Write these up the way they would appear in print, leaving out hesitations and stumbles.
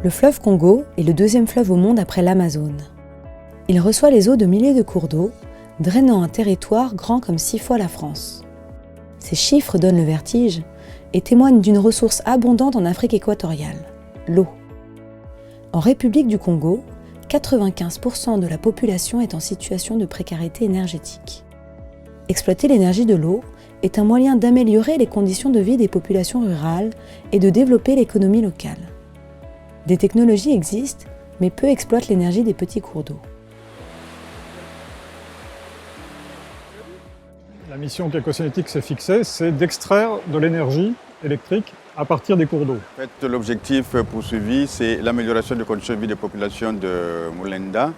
Le fleuve Congo est le deuxième fleuve au monde après l'Amazone. Il reçoit les eaux de milliers de cours d'eau, drainant un territoire grand comme 6 fois la France. Ces chiffres donnent le vertige et témoignent d'une ressource abondante en Afrique équatoriale, l'eau. En République du Congo, 95% de la population est en situation de précarité énergétique. Exploiter l'énergie de l'eau est un moyen d'améliorer les conditions de vie des populations rurales et de développer l'économie locale. Des technologies existent, mais peu exploitent l'énergie des petits cours d'eau. La mission qu'Ecocinétique s'est fixée, c'est d'extraire de l'énergie électrique à partir des cours d'eau. En fait, l'objectif poursuivi, c'est l'amélioration des conditions de vie des populations de Mulenda.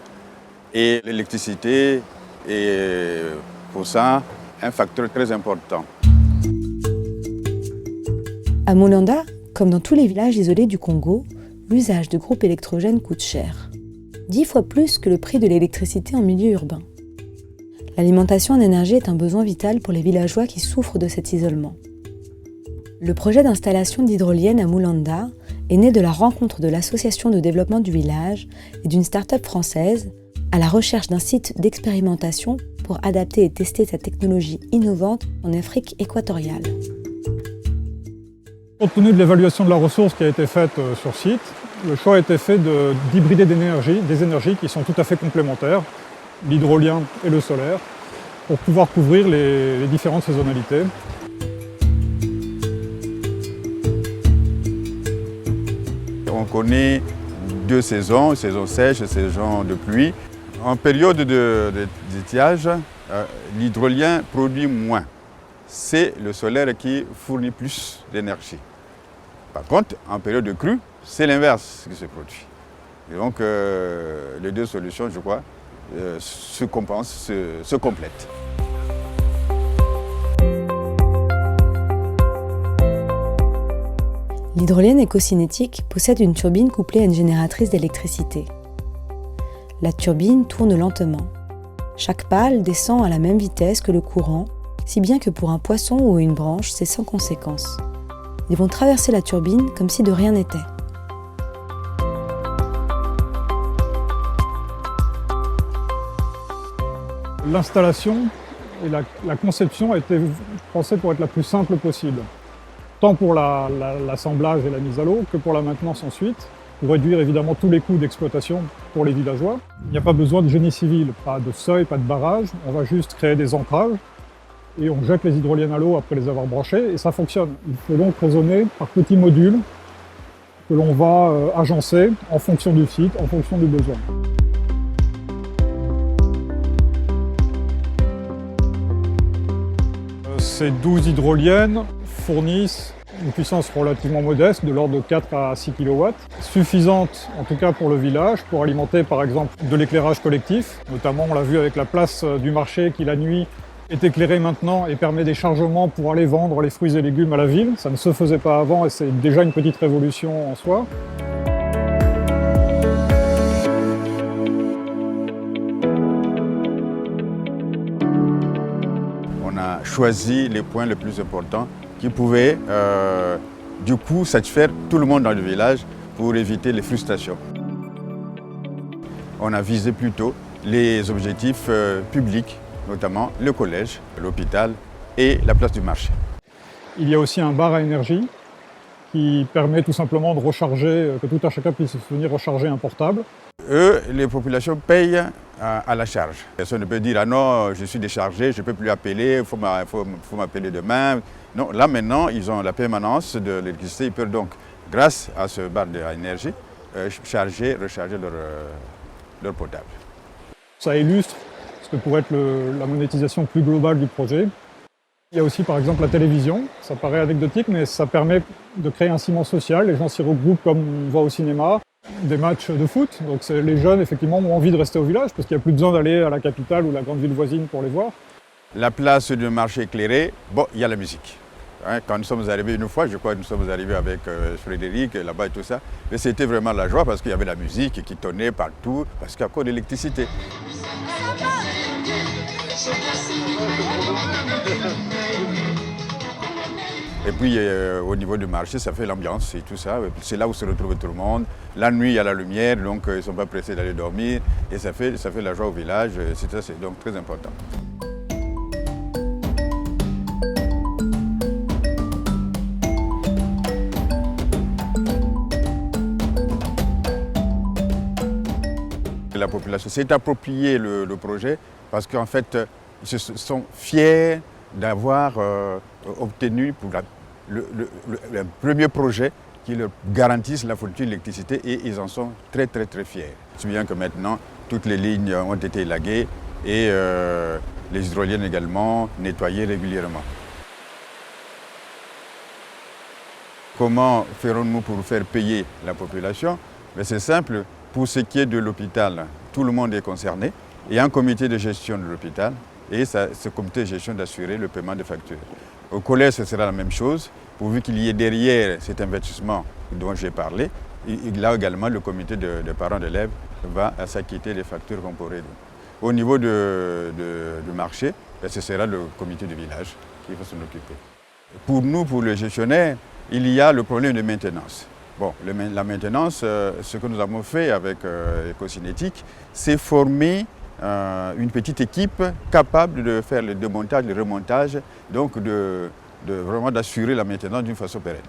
Et l'électricité est pour ça un facteur très important. À Mulenda, comme dans tous les villages isolés du Congo, l'usage de groupes électrogènes coûte cher. 10 fois plus que le prix de l'électricité en milieu urbain. L'alimentation en énergie est un besoin vital pour les villageois qui souffrent de cet isolement. Le projet d'installation d'hydroliennes à Mulenda est né de la rencontre de l'association de développement du village et d'une start-up française à la recherche d'un site d'expérimentation pour adapter et tester cette technologie innovante en Afrique équatoriale. Compte tenu de l'évaluation de la ressource qui a été faite sur site, le choix a été fait d'hybrider des énergies qui sont tout à fait complémentaires, l'hydrolien et le solaire, pour pouvoir couvrir les différentes saisonnalités. On connaît 2 saisons, saison sèche et saison de pluie. En période d'étiage, l'hydrolien produit moins. C'est le solaire qui fournit plus d'énergie. Par contre, en période de crue, c'est l'inverse qui se produit. Et donc, les 2 solutions, je crois, se compensent, se complètent. L'hydrolienne écocinétique possède une turbine couplée à une génératrice d'électricité. La turbine tourne lentement. Chaque pale descend à la même vitesse que le courant, si bien que pour un poisson ou une branche, c'est sans conséquence. Ils vont traverser la turbine comme si de rien n'était. L'installation et la conception a été pensée pour être la plus simple possible, tant pour l'assemblage et la mise à l'eau que pour la maintenance ensuite, pour réduire évidemment tous les coûts d'exploitation pour les villageois. Il n'y a pas besoin de génie civil, pas de seuil, pas de barrage, on va juste créer des ancrages et on jette les hydroliennes à l'eau après les avoir branchées et ça fonctionne. Il faut donc raisonner par petits modules que l'on va agencer en fonction du site, en fonction du besoin. Ces 12 hydroliennes fournissent une puissance relativement modeste, de l'ordre de 4 à 6 kW, suffisante en tout cas pour le village, pour alimenter par exemple de l'éclairage collectif. Notamment, on l'a vu avec la place du marché qui la nuit est éclairée maintenant et permet des chargements pour aller vendre les fruits et légumes à la ville. Ça ne se faisait pas avant et c'est déjà une petite révolution en soi. On a choisi les points les plus importants qui pouvaient du coup satisfaire tout le monde dans le village pour éviter les frustrations. On a visé plutôt les objectifs publics, notamment le collège, l'hôpital et la place du marché. Il y a aussi un bar à énergie qui permet tout simplement de recharger, que tout un chacun puisse venir recharger un portable. Eux, les populations payent à la charge. Personne ne peut dire « Ah non, je suis déchargé, je ne peux plus appeler, il faut m'appeler demain ». Non, là maintenant, ils ont la permanence de l'électricité. Ils peuvent donc, grâce à ce bar à énergie, recharger leur portable. Ça illustre ce que pourrait être la monétisation plus globale du projet. Il y a aussi par exemple la télévision. Ça paraît anecdotique, mais ça permet de créer un ciment social. Les gens s'y regroupent comme on voit au cinéma. Des matchs de foot, donc les jeunes effectivement ont envie de rester au village parce qu'il n'y a plus besoin d'aller à la capitale ou la grande ville voisine pour les voir. La place du marché éclairé, bon, il y a la musique. Quand nous sommes arrivés une fois, je crois que nous sommes arrivés avec Frédéric là-bas et tout ça, mais c'était vraiment la joie parce qu'il y avait la musique qui tonnait partout, parce qu'il y a encore l'électricité. Et puis au niveau du marché, ça fait l'ambiance et tout ça. C'est là où se retrouve tout le monde. La nuit, il y a la lumière, donc ils ne sont pas pressés d'aller dormir. Et ça fait la joie au village. C'est donc très important. La population s'est approprié le projet parce qu'en fait, ils se sont fiers d'avoir obtenu pour le premier projet qui leur garantisse la fourniture d'électricité et ils en sont très fiers. Je me souviens que maintenant, toutes les lignes ont été élaguées et les hydroliennes également nettoyées régulièrement. Comment ferons-nous pour faire payer la population? C'est simple, pour ce qui est de l'hôpital, tout le monde est concerné. Il y a un comité de gestion de l'hôpital et ce comité de gestion d'assurer le paiement des factures. Au collège, ce sera la même chose, pourvu qu'il y ait derrière cet investissement dont j'ai parlé. Là également, le comité de parents d'élèves va s'acquitter des factures qu'on pourrait donner. Au niveau du marché, ce sera le comité du village qui va s'en occuper. Pour nous, pour les gestionnaires, il y a le problème de maintenance. Bon, la maintenance, ce que nous avons fait avec Ecocinétique, c'est former une petite équipe capable de faire le démontage, le remontage, donc vraiment d'assurer la maintenance d'une façon pérenne.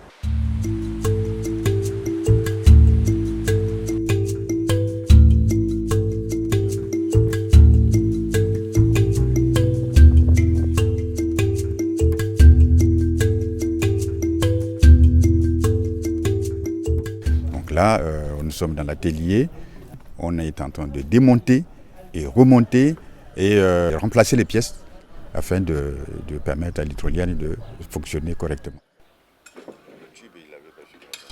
Là, nous sommes dans l'atelier, on est en train de démonter et remonter et remplacer les pièces afin de permettre à l'hydrolienne de fonctionner correctement.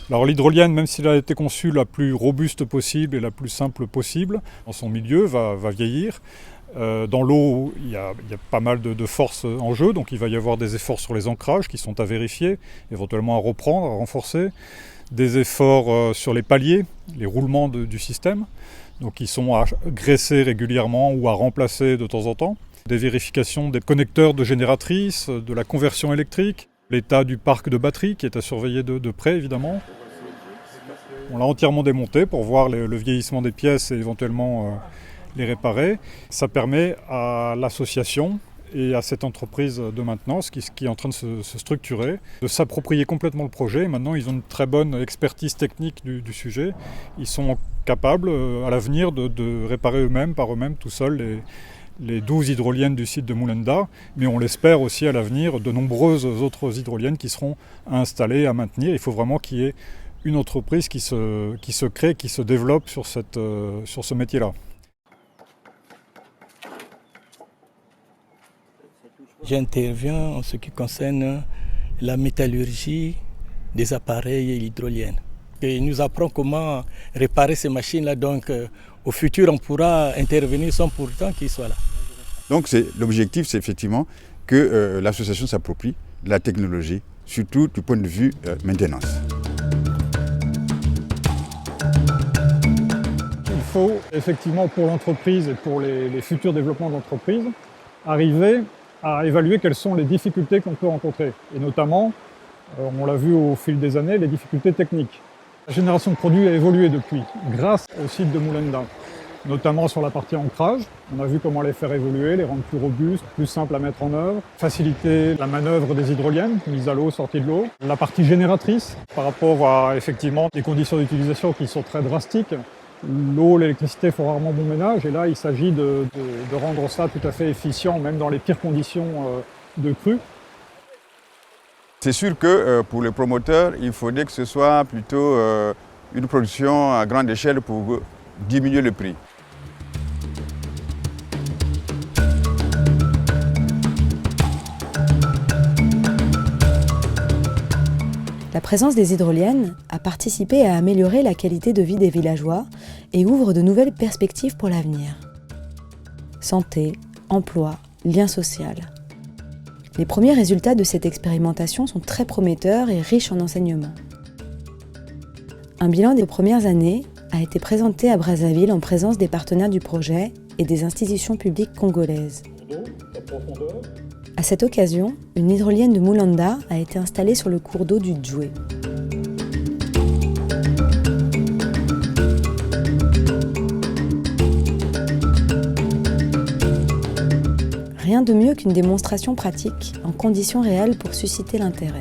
Alors l'hydrolienne, même s'il a été conçue la plus robuste possible et la plus simple possible, dans son milieu, va vieillir. Dans l'eau, il y a pas mal de forces en jeu, donc il va y avoir des efforts sur les ancrages qui sont à vérifier, éventuellement à reprendre, à renforcer. Des efforts sur les paliers, les roulements du système, donc ils sont à graisser régulièrement ou à remplacer de temps en temps. Des vérifications des connecteurs de génératrices, de la conversion électrique, l'état du parc de batterie qui est à surveiller de près évidemment. On l'a entièrement démonté pour voir le vieillissement des pièces et éventuellement les réparer. Ça permet à l'association et à cette entreprise de maintenance qui est en train de se structurer, de s'approprier complètement le projet. Maintenant, ils ont une très bonne expertise technique du sujet. Ils sont capables, à l'avenir, de réparer eux-mêmes, par eux-mêmes, tout seuls, les 12 hydroliennes du site de Moulenda. Mais on l'espère aussi à l'avenir, de nombreuses autres hydroliennes qui seront à installer, à maintenir. Il faut vraiment qu'il y ait une entreprise qui se crée, qui se développe sur ce métier-là. J'interviens en ce qui concerne la métallurgie des appareils hydroliennes. Et nous apprenons comment réparer ces machines-là, donc au futur on pourra intervenir sans pourtant qu'ils soient là. Donc l'objectif, c'est effectivement que l'association s'approprie la technologie, surtout du point de vue maintenance. Il faut effectivement pour l'entreprise et pour les futurs développements d'entreprise arriver à évaluer quelles sont les difficultés qu'on peut rencontrer. Et notamment, on l'a vu au fil des années, les difficultés techniques. La génération de produits a évolué depuis, grâce au site de Moulenda, notamment sur la partie ancrage. On a vu comment les faire évoluer, les rendre plus robustes, plus simples à mettre en œuvre, faciliter la manœuvre des hydroliennes, mise à l'eau, sortie de l'eau. La partie génératrice, par rapport à effectivement des conditions d'utilisation qui sont très drastiques. L'eau, l'électricité font rarement bon ménage et là il s'agit de rendre ça tout à fait efficient, même dans les pires conditions de crue. C'est sûr que pour les promoteurs, il faudrait que ce soit plutôt une production à grande échelle pour diminuer le prix. La présence des hydroliennes a participé à améliorer la qualité de vie des villageois et ouvre de nouvelles perspectives pour l'avenir. Santé, emploi, lien social. Les premiers résultats de cette expérimentation sont très prometteurs et riches en enseignements. Un bilan des premières années a été présenté à Brazzaville en présence des partenaires du projet et des institutions publiques congolaises. À cette occasion, une hydrolienne de Moulanda a été installée sur le cours d'eau du Djoué. Rien de mieux qu'une démonstration pratique en conditions réelles pour susciter l'intérêt.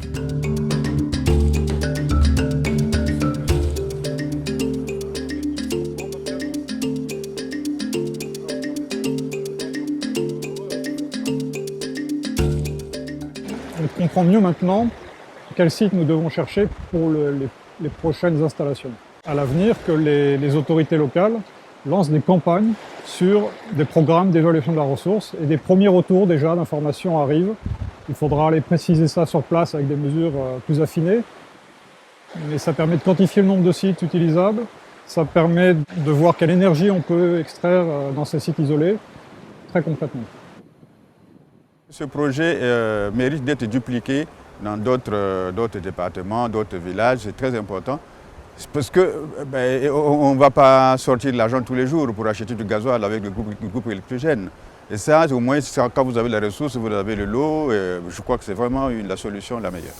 On comprend mieux maintenant quel site nous devons chercher pour les prochaines installations. À l'avenir, que les autorités locales lancent des campagnes sur des programmes d'évaluation de la ressource et des premiers retours déjà d'informations arrivent. Il faudra aller préciser ça sur place avec des mesures plus affinées. Mais ça permet de quantifier le nombre de sites utilisables, ça permet de voir quelle énergie on peut extraire dans ces sites isolés, très concrètement. Ce projet mérite d'être dupliqué dans d'autres départements, d'autres villages, c'est très important. Parce qu'on ne va pas sortir de l'argent tous les jours pour acheter du gasoil avec le groupe électrogène. Et ça, au moins, quand vous avez la ressource, vous avez de l'eau, je crois que c'est vraiment la solution la meilleure.